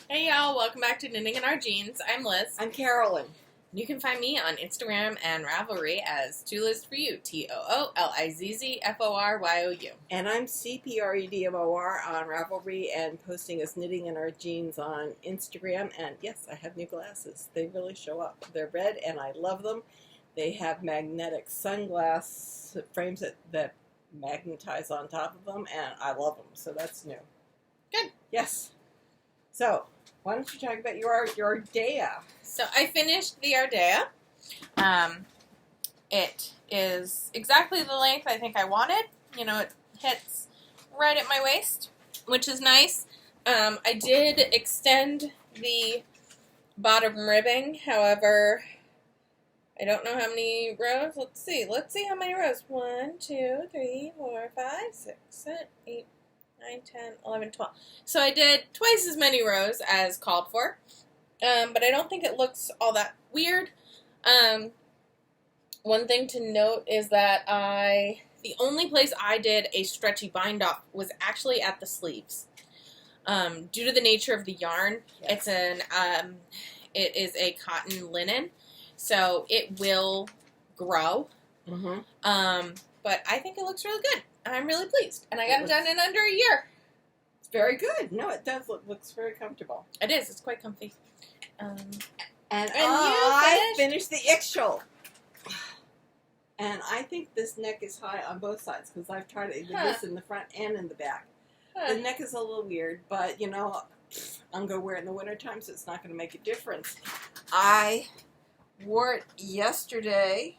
Hey y'all, welcome back to Knitting in Our Jeans. I'm Liz. I'm Carolyn. You can find me on Instagram and Ravelry as TooLizzForYou, TOOLIZZFORYOU. And I'm CPREDMOR on Ravelry and posting as Knitting in Our Jeans on Instagram. And yes, I have new glasses. They really show up. They're red and I love them. They have magnetic sunglass frames that magnetize on top of them, and I love them. So that's new. Good. Yes. So, why don't you talk about your Ardea? So I finished the Ardea. It is exactly the length I think I wanted. You know, it hits right at my waist, which is nice. I did extend the bottom ribbing, however, I don't know how many rows. Let's see how many rows. 1, 2, 3, 4, 5, 6, 7, 8, 9, 10, 11, 12. So I did twice as many rows as called for, but I don't think it looks all that weird. One thing to note is that the only place I did a stretchy bind off was actually at the sleeves. Due to the nature of the yarn, yes. It is a cotton linen, so it will grow. Mm-hmm. But I think it looks really good. I'm really pleased. And I got it done in under a year. It's very good. No, it does looks very comfortable. It is. It's quite comfy. And I finished the Ixchel. And I think this neck is high on both sides because I've tried it this in the front and in the back. The neck is a little weird, but, you know, I'm going to wear it in the wintertime, so it's not going to make a difference. I wore it yesterday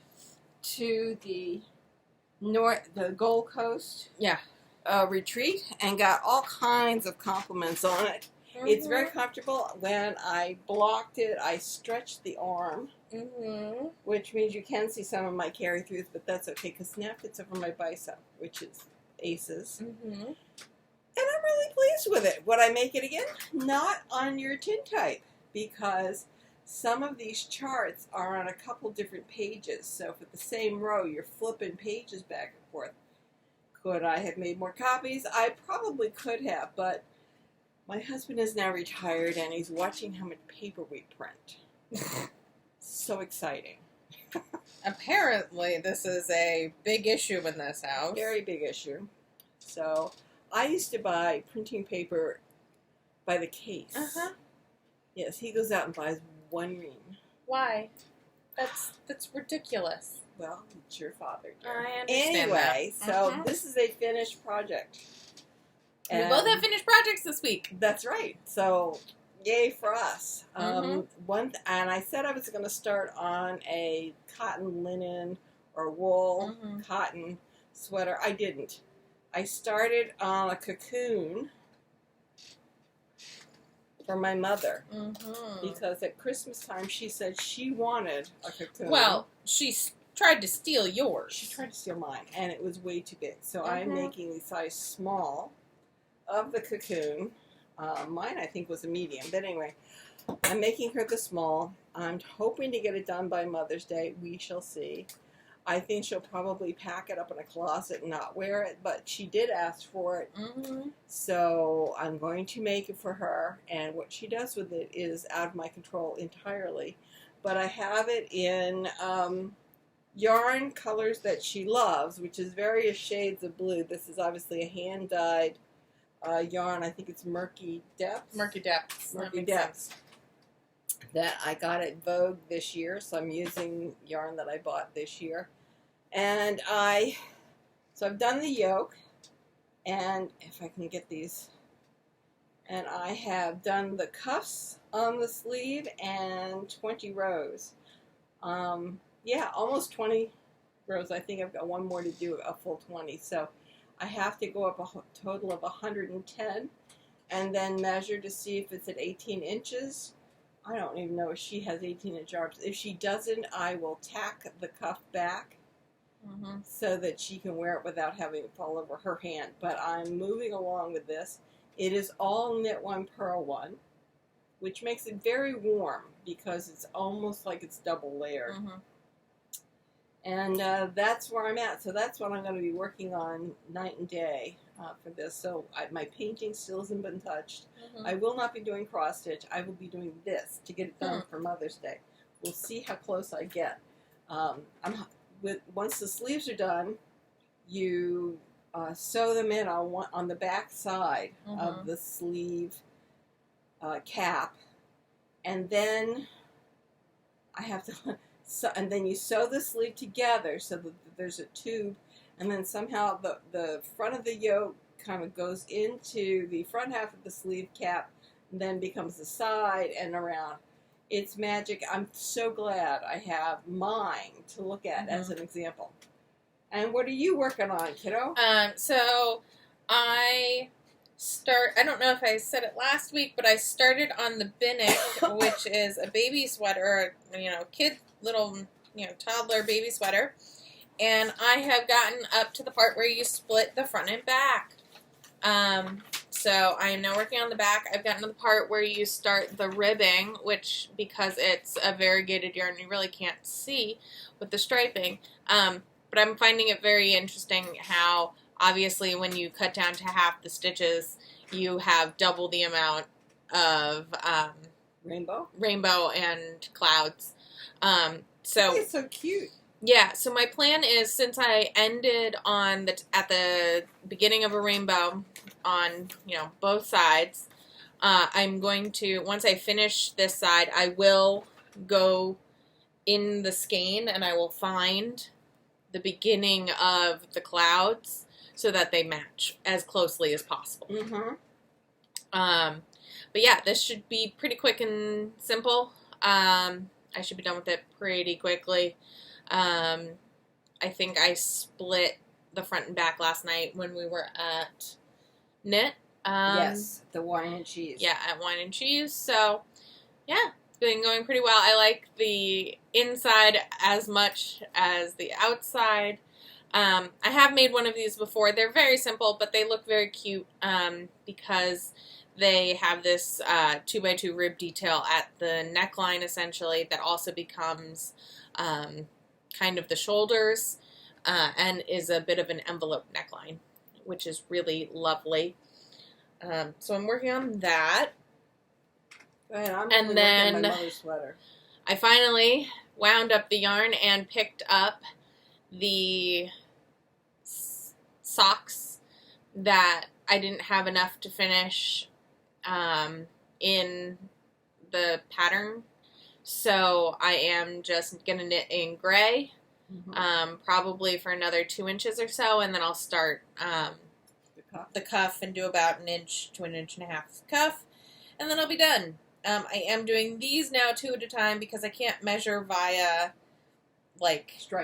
to the Gold Coast retreat and got all kinds of compliments on it. Mm-hmm. It's very comfortable. When I blocked it, I stretched the arm, which means you can see some of my carry-throughs, but that's okay because now fits over my bicep, which is aces. Mm-hmm. And I'm really pleased with it. Would I make it again? Not on your tin type, because some of these charts are on a couple different pages. So for the same row, you're flipping pages back and forth. Could I have made more copies? I probably could have, but my husband is now retired and he's watching how much paper we print. So exciting. Apparently, this is a big issue in this house. Very big issue. So I used to buy printing paper by the case. Uh-huh. Yes, he goes out and buys one ream. Why? That's ridiculous. Well, it's your father. Dear. I understand anyway, that. So this is a finished project. We both have finished projects this week. That's right. So, yay for us. And I said I was going to start on a cotton linen or wool cotton sweater. I didn't. I started on a cocoon for my mother because at Christmas time she said she wanted a cocoon. Well, she tried to steal yours. She tried to steal mine, and it was way too big. So I'm making the size small of the cocoon. Mine, I think, was a medium. But anyway, I'm making her the small. I'm hoping to get it done by Mother's Day. We shall see. I think she'll probably pack it up in a closet and not wear it, but she did ask for it. So I'm going to make it for her, and what she does with it is out of my control entirely. But I have it in yarn colors that she loves, which is various shades of blue. This is obviously a hand-dyed yarn. I think it's Murky Depths. Murky Depths. Murky Depths. That I got at Vogue this year, so I'm using yarn that I bought this year. And so I've done the yoke, and if I can get these, and I have done the cuffs on the sleeve and 20 rows. Yeah, almost 20 rows. I think I've got one more to do, a full 20. So I have to go up a total of 110 and then measure to see if it's at 18 inches. I don't even know if she has 18-inch arms. If she doesn't, I will tack the cuff back so that she can wear it without having it fall over her hand. But I'm moving along with this. It is all knit one, purl one, which makes it very warm because it's almost like it's double layered. And that's where I'm at. So that's what I'm going to be working on night and day for this. So my painting still hasn't been touched. I will not be doing cross stitch. I will be doing this to get it done for Mother's Day. We'll see how close I get. Once the sleeves are done, you sew them in on the back side of the sleeve cap, and then I have to. And then you sew the sleeve together so that there's a tube, and then somehow the front of the yoke kind of goes into the front half of the sleeve cap, and then becomes the side and around. It's magic. I'm so glad I have mine to look at as an example. And what are you working on, kiddo? So I don't know if I said it last week, but I started on the Binic, which is a baby sweater, little toddler baby sweater. And I have gotten up to the part where you split the front and back. So I am now working on the back. I've gotten to the part where you start the ribbing, which, because it's a variegated yarn, you really can't see with the striping. But I'm finding it very interesting how, obviously, when you cut down to half the stitches, you have double the amount of rainbow and clouds. So it's so cute. Yeah, so my plan is, since I ended at the beginning of a rainbow on, both sides, I'm going to, once I finish this side, I will go in the skein and I will find the beginning of the clouds so that they match as closely as possible. But yeah, this should be pretty quick and simple. I should be done with it pretty quickly. I think I split the front and back last night when we were at Knit. Yes, the wine and cheese. Yeah, at Wine and Cheese. So, yeah, it's been going pretty well. I like the inside as much as the outside. I have made one of these before. They're very simple, but they look very cute because they have this 2x2 rib detail at the neckline, essentially, that also becomes kind of the shoulders and is a bit of an envelope neckline, which is really lovely. So I'm working on that. And then my mother's sweater. I finally wound up the yarn and picked up the socks that I didn't have enough to finish in the pattern. So I am just going to knit in gray, probably for another 2 inches or so, and then I'll start the cuff and do about 1 inch to 1.5 inches cuff, and then I'll be done. I am doing these now 2 at a time because I can't measure via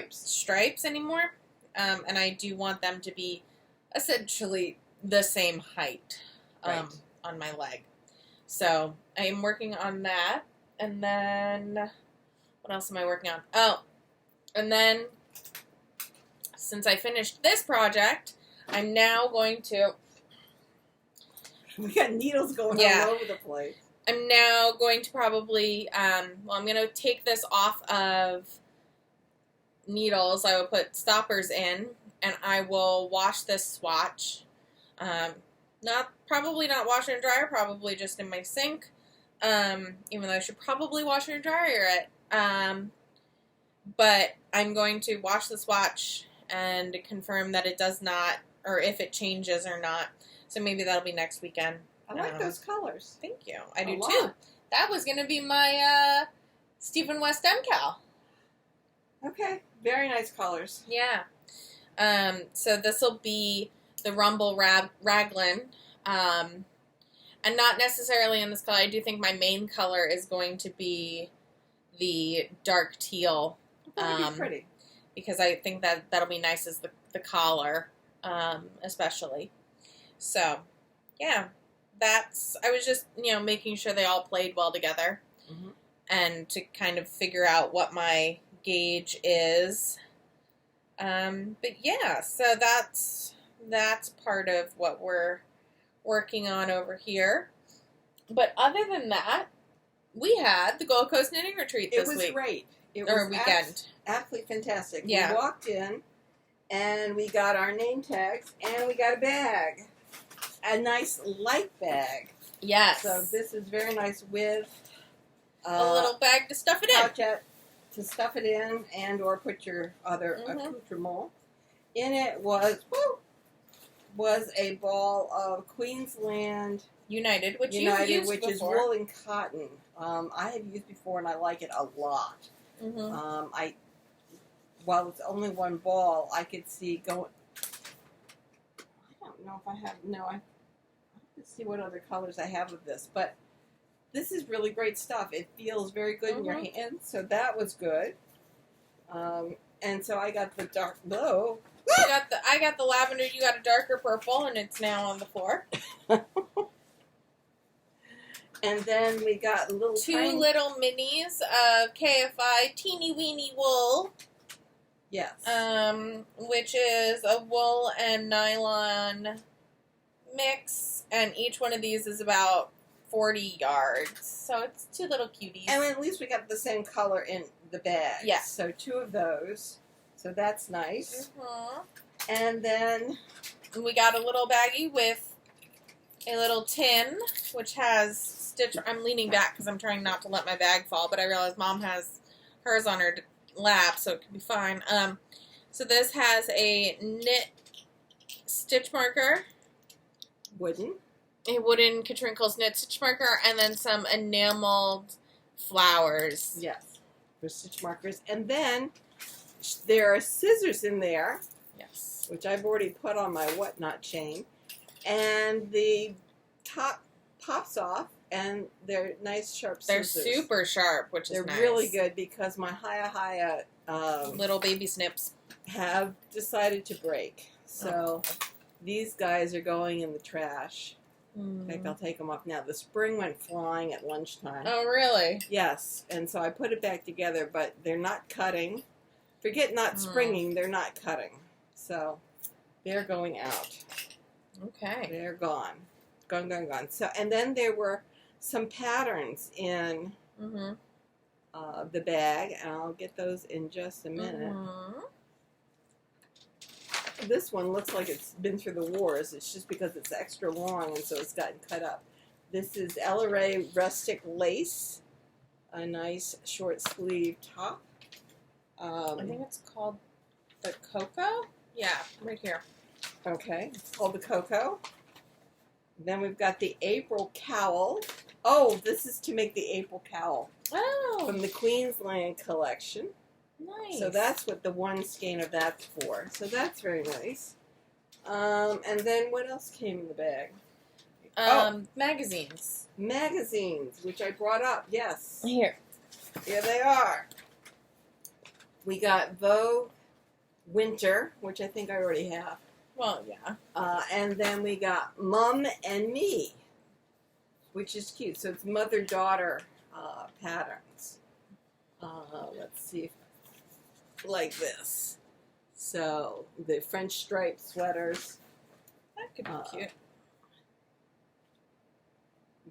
stripes anymore, and I do want them to be essentially the same height on my leg. So I am working on that. And then, what else am I working on? Oh, and then, since I finished this project, I'm now going to... We got needles going all over the place. I'm now going to probably, I'm going to take this off of needles. I will put stoppers in, and I will wash this swatch. Probably not washer and dryer, probably just in my sink. Even though I should probably wash and dryer it. But I'm going to wash the swatch and confirm that it does not, or if it changes or not. So maybe that'll be next weekend. I like those colors. Thank you. I do too. That was going to be my Stephen West MCal. Okay. Very nice colors. Yeah. So this will be the Rumble Raglan. And not necessarily in this color. I do think my main color is going to be the dark teal. That'll be pretty. Because I think that'll be nice as the collar, especially. So, yeah. I was just, making sure they all played well together. And to kind of figure out what my gauge is. But yeah, so that's part of what we're working on over here. But other than that, we had the Gold Coast Knitting Retreat this week. It was great. It or was weekend. Absolutely fantastic. Yeah. We walked in, and we got our name tags, and we got a bag. A nice light bag. Yes. So this is very nice with a little bag to stuff it in. Pouchette to stuff it in and or put your other accoutrement. In it was a ball of Queensland United, which you've United, used which before. is wool and cotton. I have used before and I like it a lot. While it's only one ball, I could see going. I don't know if I have. No, I have to see what other colors I have of this, but this is really great stuff. It feels very good in your hands, so that was good. And so I got the dark blue. I got the lavender. You got a darker purple, and it's now on the floor. And then we got two little minis of KFI teeny weeny wool. Yes. Which is a wool and nylon mix, and each one of these is about 40 yards. So it's two little cuties. And at least we got the same color in the bag. Yes. So two of those. So that's nice. And then we got a little baggie with a little tin, which has stitch. I'm leaning back because I'm trying not to let my bag fall, but I realize Mom has hers on her lap, so it can be fine. So this has a knit stitch marker. A wooden Katrinkles knit stitch marker, and then some enameled flowers. Yes, for stitch markers. And then there are scissors in there. Yes. Which I've already put on my whatnot chain. And the top pops off, and they're nice sharp scissors. They're super sharp, which is nice. They're really good because my Haya little baby snips have decided to break. So these guys are going in the trash. In fact, I'll take them off now. The spring went flying at lunchtime. Oh, really? Yes, and so I put it back together, but they're not cutting. Forget not springing, they're not cutting. So they're going out. Okay. They're gone. Gone. So, and then there were some patterns in the bag, and I'll get those in just a minute. This one looks like it's been through the wars. It's just because it's extra long, and so it's gotten cut up. This is Ray Rustic Lace, a nice short sleeve top. I think it's called the Cocoa? Yeah, right here. Okay, it's called the Cocoa. Then we've got the April Cowl. Oh, this is to make the April Cowl. Oh. From the Queensland collection. Nice. So that's what the one skein of that's for. So that's very nice. And then what else came in the bag? Magazines. Magazines, which I brought up, yes. Here they are. We got Vogue Winter, which I think I already have. Well, yeah. And then we got Mum and Me, which is cute. So it's mother-daughter patterns. Let's see, like this. So the French striped sweaters. That could be cute.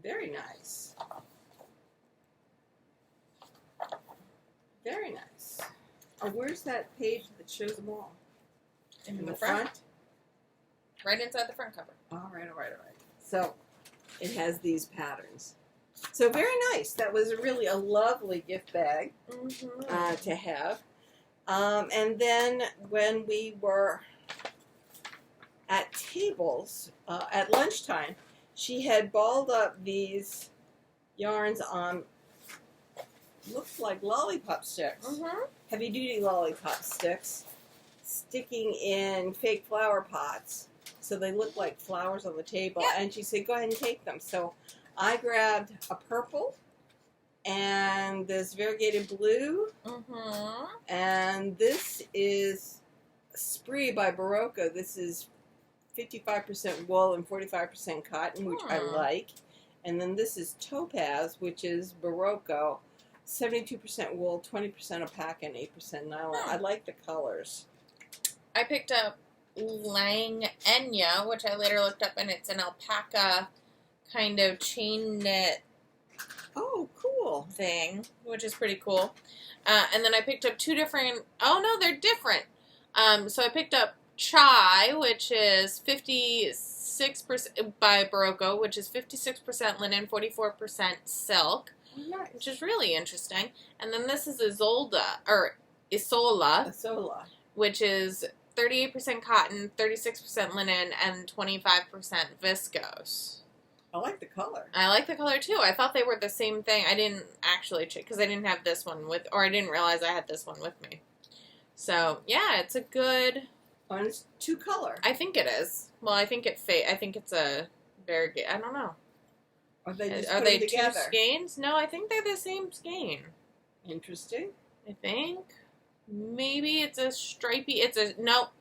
Very nice. Very nice. Oh, where's that page that shows them all? In the front? Right inside the front cover. All right. So it has these patterns. So very nice. That was really a lovely gift bag to have. And then when we were at tables at lunchtime, she had balled up these yarns on, looks like lollipop sticks, heavy-duty lollipop sticks, sticking in fake flower pots. So they look like flowers on the table. Yep. And she said, go ahead and take them. So I grabbed a purple and this variegated blue. And this is Spree by Barocco. This is 55% wool and 45% cotton, which I like. And then this is Topaz, which is Barocco. 72% wool, 20% alpaca, and 8% nylon. I like the colors. I picked up Lang Enya, which I later looked up, and it's an alpaca kind of chain knit. Oh, cool. cool. thing, which is pretty cool. And then I picked up two different, oh no, they're different. So I picked up Chai, which is 56% by Barocco, which is 56% linen, 44% silk, which is really interesting. And then this is Isola, which is 38% cotton, 36% linen, and 25% viscose. I like the color. I like the color too. I thought they were the same thing. I didn't actually check because I didn't have this one or I didn't realize I had this one with me. So yeah, it's a good. Oh, and it's 2-color. I think it is. Well, I think it's a very good. I don't know. Are they just Are they together? 2 skeins? No, I think they're the same skein. Interesting. I think maybe it's a stripy. Nope.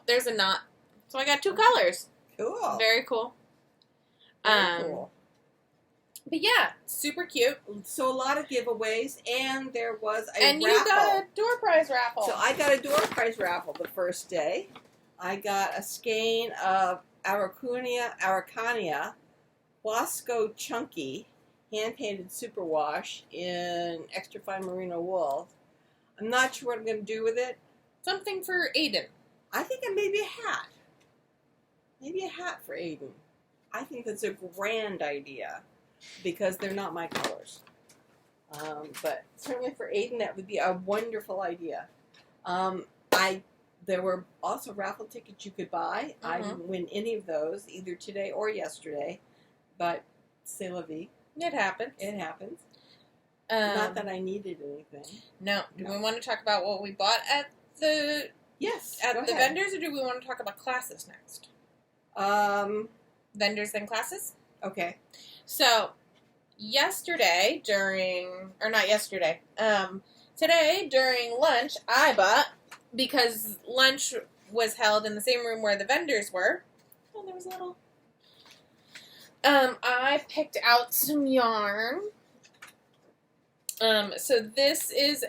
There's a knot. So I got 2 colors. Cool. Very cool. Very cool. But yeah, super cute. So a lot of giveaways, and there was a and raffle. You got a door prize raffle. So I got a door prize raffle the first day. I got a skein of Araucania Wasco Chunky hand-painted superwash in extra fine merino wool. I'm not sure what I'm going to do with it. Something for Aiden. I think maybe a hat. Maybe a hat for Aiden. I think that's a grand idea because they're not my colors. But certainly for Aiden, that would be a wonderful idea. There were also raffle tickets you could buy. Mm-hmm. I didn't win any of those, either today or yesterday. But c'est la vie. It happens. It happens. Not that I needed anything. No. Do we want to talk about what we bought at the vendors, or do we want to talk about classes next? Vendors then classes? Okay. So, today during lunch, I bought, because lunch was held in the same room where the vendors were. Oh, there was a little. I picked out some yarn. So this is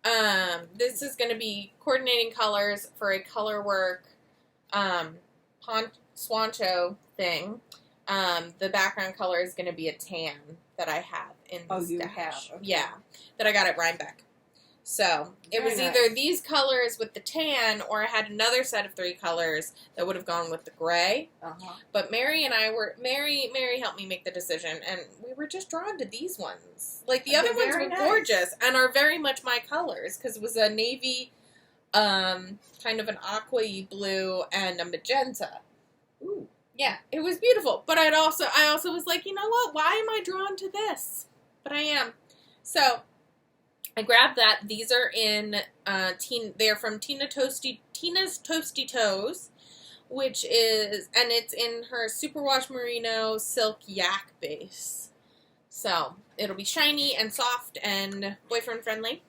going to be coordinating colors for a colorwork, Swancho thing. The background color is going to be a tan that I have in the stash. You have? Okay. Yeah, that I got at Rhinebeck. So it was either these colors with the tan, or I had another set of 3 colors that would have gone with the gray. Uh-huh. But Mary helped me make the decision, and we were just drawn to these ones. Like the other ones were gorgeous and are very much my colors, because it was a navy, kind of an aqua blue and a magenta. Ooh. Yeah, it was beautiful. But I also was like, you know what? Why am I drawn to this? But I am. So I grabbed that. These are in they're from Tina's Toasty Toes, which is, and it's in her superwash merino silk yak base. So it'll be shiny and soft and boyfriend friendly.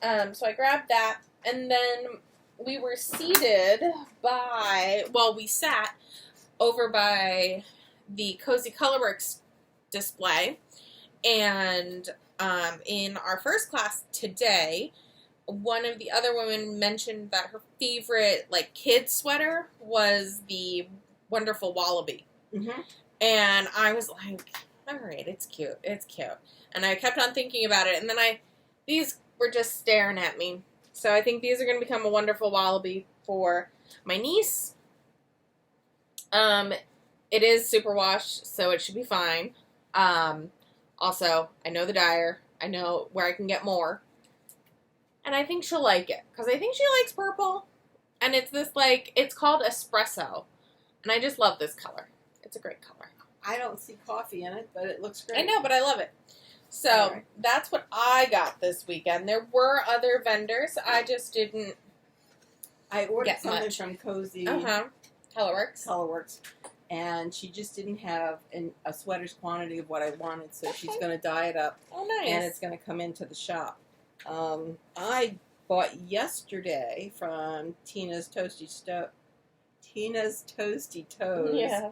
So I grabbed that, and then we were we sat over by the Cozy Colorworks display, and in our first class today, one of the other women mentioned that her favorite, kid sweater was the wonderful Wallaby. Mm-hmm. And I was like, all right, it's cute. And I kept on thinking about it, and then these were just staring at me. So I think these are going to become a wonderful Wallaby for my niece. It is superwash, so it should be fine. Also, I know the dyer. I know where I can get more. And I think she'll like it. Because I think she likes purple. And it's this, it's called espresso. And I just love this color. It's a great color. I don't see coffee in it, but it looks great. I know, but I love it. So, That's what I got this weekend. There were other vendors. I just didn't I ordered get something much. from Cozy Colorworks. And she just didn't have a sweater's quantity of what I wanted, so she's going to dye it up. Oh, nice. And it's going to come into the shop. I bought yesterday from Tina's Toasty Toes. Yeah.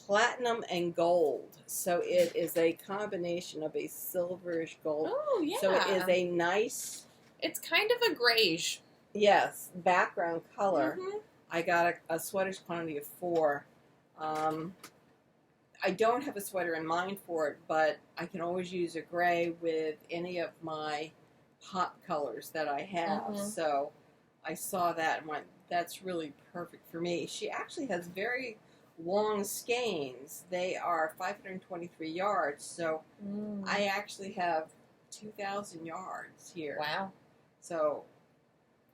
Platinum and gold. So it is a combination of a silverish gold. Oh, yeah. So it is a nice... It's kind of a grayish. Yes, background color. Mm-hmm. I got a sweater's quantity of 4. I don't have a sweater in mind for it, but I can always use a gray with any of my pop colors that I have. Mm-hmm. So I saw that and went, that's really perfect for me. She actually has very long skeins. They are 523 yards, so I actually have 2,000 yards here. Wow. So,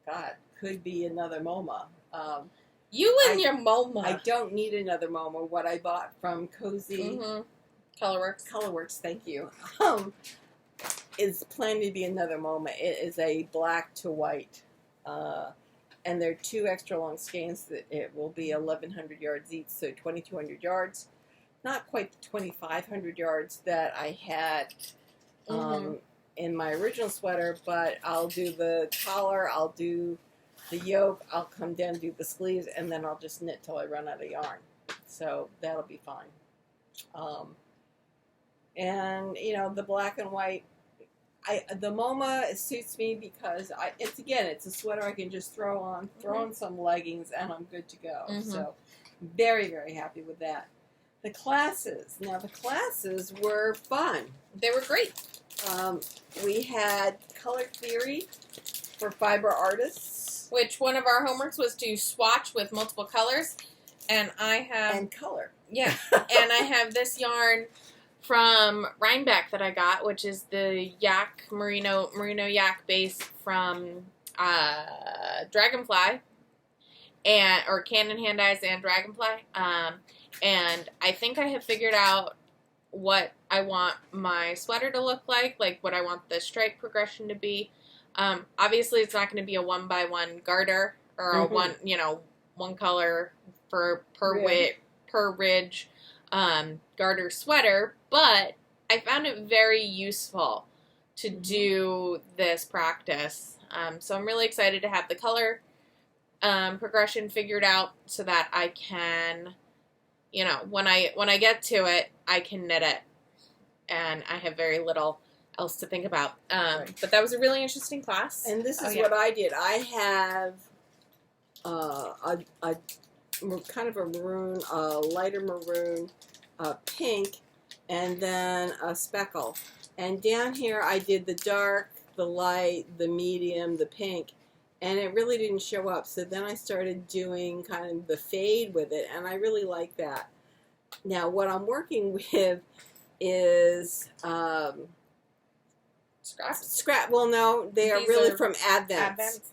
God, could be another MoMA. You and your MoMA. I don't need another MoMA. What I bought from Cozy Colorworks, thank you, is planning to be another MoMA. It is a black to white, and they're 2 extra long skeins. That it will be 1,100 yards each, so 2,200 yards. Not quite the 2,500 yards that I had in my original sweater, but I'll do the collar, I'll do the yoke, I'll come down and do the sleeves, and then I'll just knit till I run out of yarn. So that'll be fine. And, you know, the black and white, the MoMA suits me because it's a sweater I can just throw on some leggings, and I'm good to go. So very, very happy with that. The classes. Now, the classes were fun. They were great. We had color theory for fiber artists. Which one of our homeworks was to swatch with multiple colors. And I have... And color. Yeah. And I have this yarn from Rhinebeck that I got, which is the yak, merino yak base from Dragonfly. Or Cannon Hand Eyes and Dragonfly. And I think I have figured out what I want my sweater to look like what I want the stripe progression to be. Obviously, it's not going to be a 1x1 garter or a one color per ridge garter sweater, but I found it very useful to do this practice. So I'm really excited to have the color progression figured out so that I can, when I get to it, I can knit it, and I have very little else to think about. But that was a really interesting class. And this is what I did. I have a kind of a maroon, a lighter maroon, pink, and then a speckle. And down here I did the dark, the light, the medium, the pink, and it really didn't show up. So then I started doing kind of the fade with it, and I really like that. Now what I'm working with is scrap. Well, no, they are really from Advents.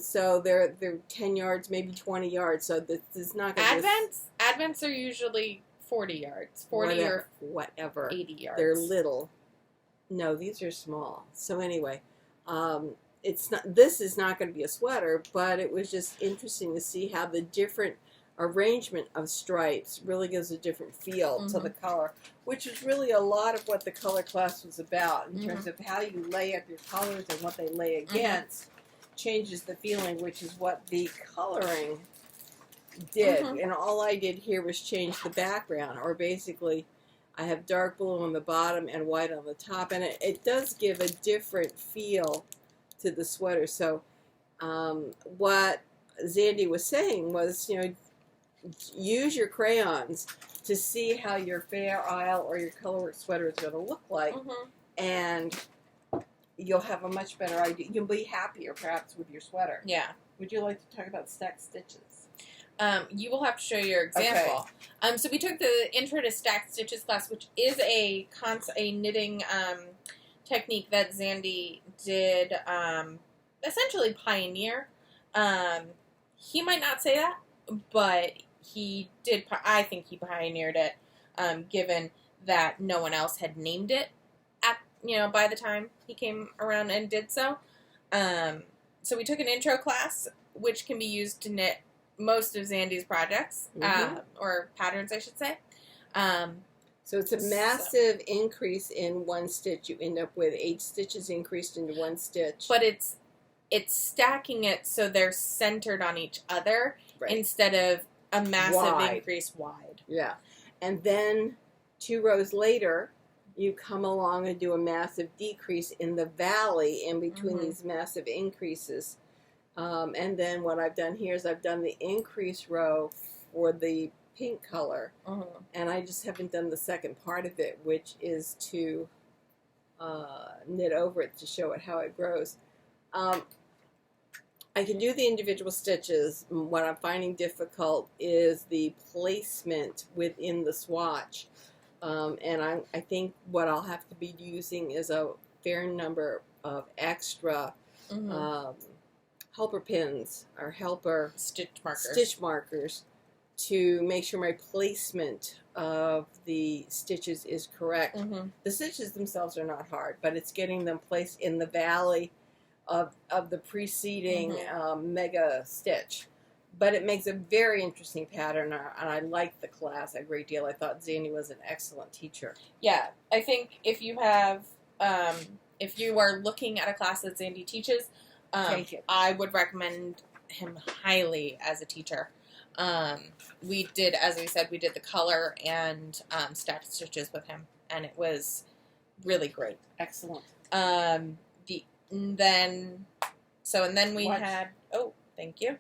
So they're 10 yards, maybe 20 yards. So this is not going to Advents are usually 40 yards, 40 or whatever. 80 yards. They're little. No, these are small. So anyway, it's not. This is not going to be a sweater, but it was just interesting to see how the different arrangement of stripes really gives a different feel to the color, which is really a lot of what the color class was about in terms of how you lay up your colors and what they lay against changes the feeling, which is what the coloring did. And all I did here was change the background, or basically I have dark blue on the bottom and white on the top, and it does give a different feel to the sweater. So what Sandi was saying was, use your crayons to see how your Fair Isle or your Colorwork sweater is going to look like, and you'll have a much better idea. You'll be happier, perhaps, with your sweater. Yeah. Would you like to talk about stacked stitches? You will have to show your example. Okay. So we took the Intro to Stacked Stitches class, which is a knitting technique that Sandi did essentially pioneer. He might not say that, but he did. I think he pioneered it, given that no one else had named it by the time he came around and did so. So we took an intro class, which can be used to knit most of Sandi's projects, or patterns, I should say. So it's a massive increase in one stitch. You end up with 8 stitches increased into one stitch. But it's stacking it so they're centered on each other instead of a massive increase wide. Yeah. And then 2 rows later, you come along and do a massive decrease in the valley in between these massive increases. And then what I've done here is I've done the increase row for the pink color, and I just haven't done the second part of it, which is to knit over it to show it how it grows. I can do the individual stitches. What I'm finding difficult is the placement within the swatch. And I think what I'll have to be using is a fair number of extra helper pins or helper stitch markers to make sure my placement of the stitches is correct. The stitches themselves are not hard, but it's getting them placed in the valley of the preceding mega stitch. But it makes a very interesting pattern, and I liked the class a great deal. I thought Sandi was an excellent teacher. Yeah, I think if you have, if you are looking at a class that Sandi teaches, I would recommend him highly as a teacher. We did, as we said, we did the color and stacked stitches with him, and it was really great. Excellent. And then we had, oh, thank you.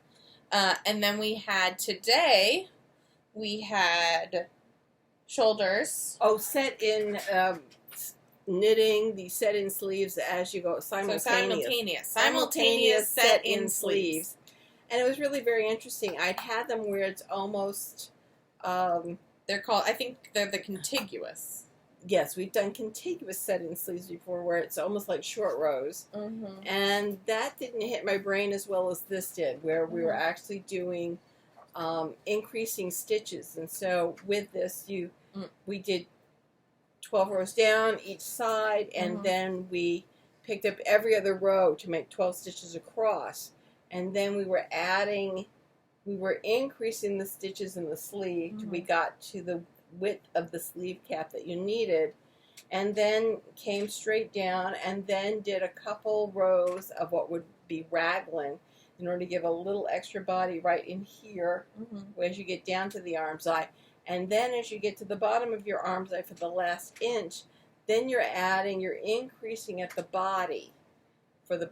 And then we had today, we had shoulders. Oh, set in knitting the set in sleeves as you go. Simultaneous set in sleeves. And it was really very interesting. I'd had them where it's almost, they're called, I think they're the contiguous. Yes, we've done contiguous set-in sleeves before where it's almost like short rows. And that didn't hit my brain as well as this did, where we were actually doing increasing stitches. And so with this, we did 12 rows down each side, and then we picked up every other row to make 12 stitches across. And then we were increasing the stitches in the sleeve till we got to the width of the sleeve cap that you needed, and then came straight down and then did a couple rows of what would be raglan in order to give a little extra body right in here as you get down to the arm's eye. And then as you get to the bottom of your arm's eye for the last inch, then you're increasing at the body for the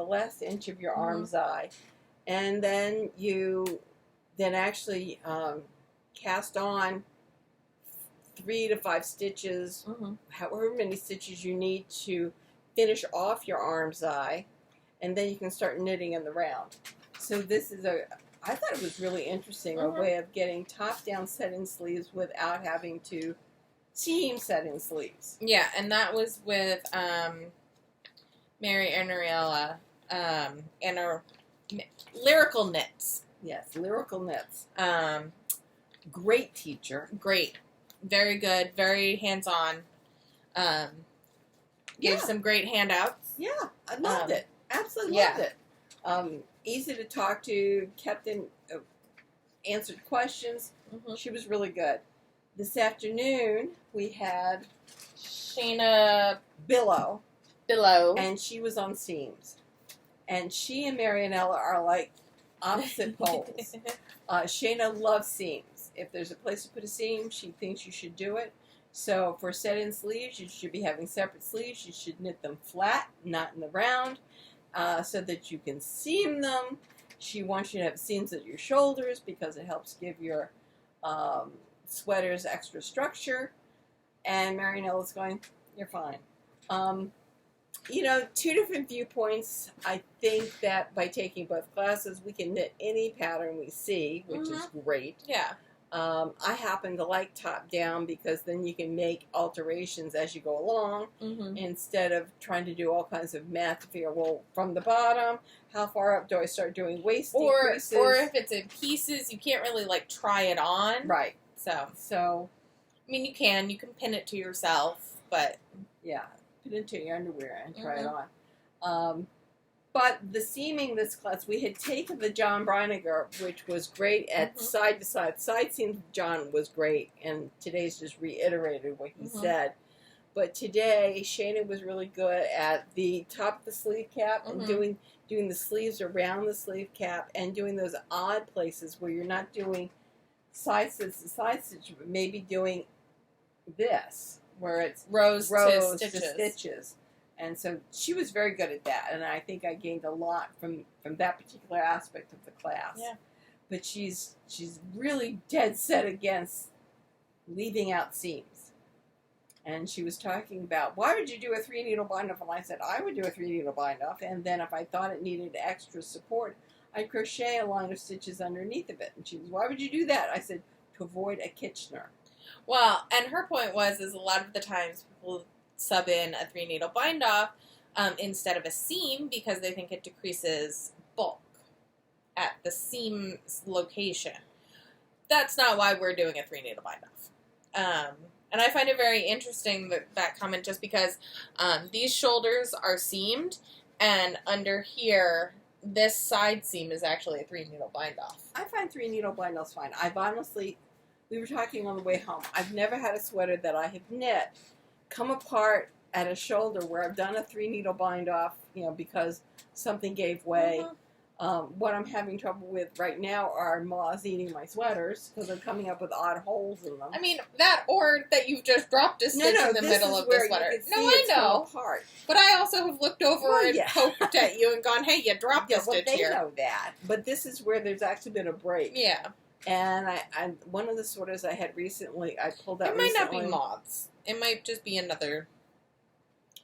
last inch of your arm's eye. And then you actually cast on 3 to 5 stitches, however many stitches you need to finish off your arm's eye, and then you can start knitting in the round. So this is I thought it was really interesting, a way of getting top-down set-in sleeves without having to seam set-in sleeves. Yeah, and that was with Mary Annariella, and Lyrical Knits. Yes, Lyrical Knits. Great teacher. Great. Very good, very hands-on. Gave some great handouts. Yeah, I loved it. Absolutely loved it. Easy to talk to, answered questions. She was really good. This afternoon, we had Shayna Billow. Billow. And she was on seams. And she and Marianella are like opposite poles. Shayna loves seams. If there's a place to put a seam, she thinks you should do it. So for set-in sleeves, you should be having separate sleeves. You should knit them flat, not in the round, so that you can seam them. She wants you to have seams at your shoulders because it helps give your sweaters extra structure. And Marianella's going, you're fine. Two different viewpoints. I think that by taking both classes, we can knit any pattern we see, which is great. Yeah. I happen to like top-down because then you can make alterations as you go along instead of trying to do all kinds of math to figure, well, from the bottom, how far up do I start doing waist decreases? Or if it's in pieces, you can't really, try it on. Right. So, I mean, you can pin it to yourself, but... Yeah, put it into your underwear and try it on. But the seaming this class, we had taken the John Breiniger, which was great at side to side. Side seam John was great, and today's just reiterated what he said. But today, Shayna was really good at the top of the sleeve cap and doing the sleeves around the sleeve cap and doing those odd places where you're not doing side stitch to side stitch, but maybe doing this, where it's rows to stitches. And so she was very good at that, and I think I gained a lot from that particular aspect of the class. Yeah. but she's really dead set against leaving out seams. And she was talking about, why would you do a 3-needle bind-off? And I said, I would do a 3-needle bind-off, and then if I thought it needed extra support, I'd crochet a line of stitches underneath of it. And she was, why would you do that? I said, to avoid a Kitchener. Well, and her point was, is a lot of the times people sub in a 3-needle bind-off instead of a seam because they think it decreases bulk at the seam location. That's not why we're doing a 3-needle bind-off. And I find it very interesting, that comment, just because these shoulders are seamed, and under here, this side seam is actually a 3-needle bind-off. I find 3-needle bind-offs fine. I've honestly, we were talking on the way home, I've never had a sweater that I have knit come apart at a shoulder where I've done a 3-needle bind-off, because something gave way. Mm-hmm. What I'm having trouble with right now are moths eating my sweaters because they're coming up with odd holes in them. I mean, that or that you've just dropped a stitch in the middle of the sweater. No, I know. But I also have looked over and poked at you and gone, hey, you dropped a stitch here. They know that. But this is where there's actually been a break. Yeah. And I one of the sweaters I had recently, I pulled out recently. It might not be moths. It might just be another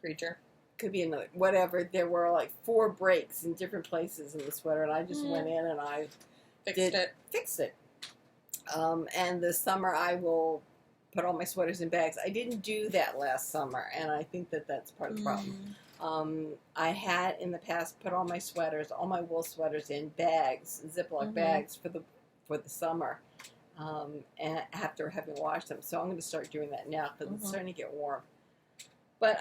creature. Could be another, whatever. There were like 4 breaks in different places in the sweater, and I just went in and I fixed it. And this summer I will put all my sweaters in bags. I didn't do that last summer, and I think that that's part of the problem. I had in the past put all my sweaters, all my wool sweaters, in bags, Ziploc bags for the summer, and after having washed them. So I'm going to start doing that now because it's starting to get warm. But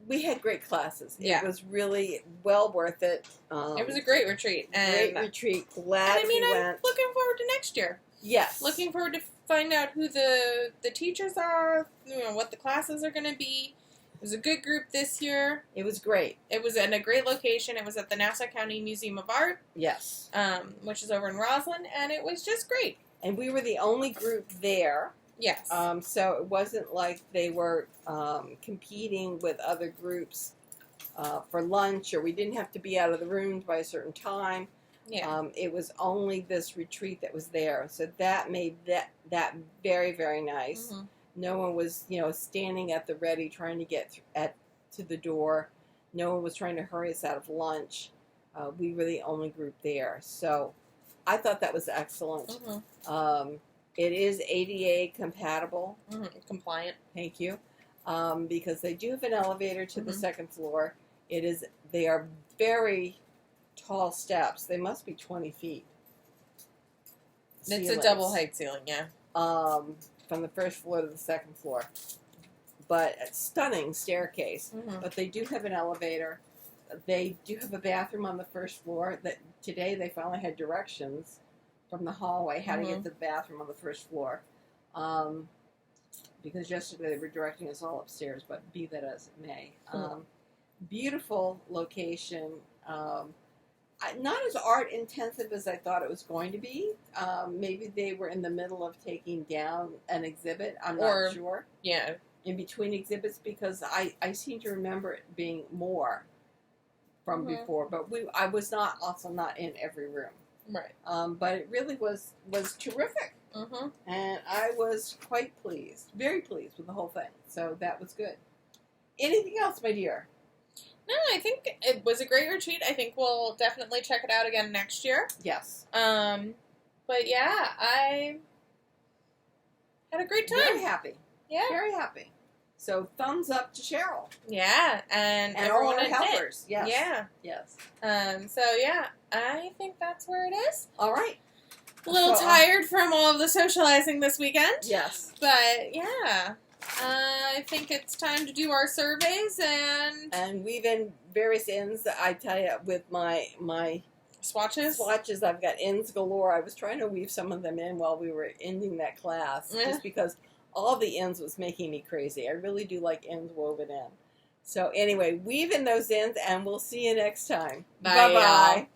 we had great classes. It was really well worth it. It was a great retreat. Glad we went. I'm looking forward to next year. Yes. Looking forward to find out who the teachers are, what the classes are going to be. It was a good group this year. It was great. It was in a great location. It was at the Nassau County Museum of Art. Yes. Which is over in Roslyn, and it was just great. And we were the only group there. Yes. So it wasn't like they were competing with other groups for lunch, or we didn't have to be out of the rooms by a certain time. Yeah. It was only this retreat that was there. So that made that very, very nice. No one was, standing at the ready trying to get to the door. No one was trying to hurry us out of lunch. We were the only group there. So I thought that was excellent. It is ADA compatible. Compliant. Thank you. Because they do have an elevator to the second floor. They are very tall steps. They must be 20 feet. It's a double height ceiling, yeah. From the first floor to the second floor. But a stunning staircase. But they do have an elevator. They do have a bathroom on the first floor. That today they finally had directions from the hallway how to get to the bathroom on the first floor. Because yesterday they were directing us all upstairs, but be that as it may. Beautiful location. Not as art intensive as I thought it was going to be. Maybe they were in the middle of taking down an exhibit. I'm not sure. Yeah. In between exhibits, because I seem to remember it being more from before. But I was also not in every room. Right. But it really was terrific. And I was quite pleased, very pleased with the whole thing. So that was good. Anything else, my dear? No, I think it was a great retreat. I think we'll definitely check it out again next year. Yes. But yeah, I had a great time. Very happy. Yeah. Very happy. So thumbs up to Cheryl. Yeah, and all our helpers. Yes. Yeah. Yes. So yeah, I think that's where it is. All right. A little tired from all of the socializing this weekend. Yes. But yeah. I think it's time to do our surveys and weave in various ends. I tell you, with my swatches, I've got ends galore. I was trying to weave some of them in while we were ending that class, just because all the ends was making me crazy. I really do like ends woven in. So anyway, weave in those ends, and we'll see you next time. Bye. Bye.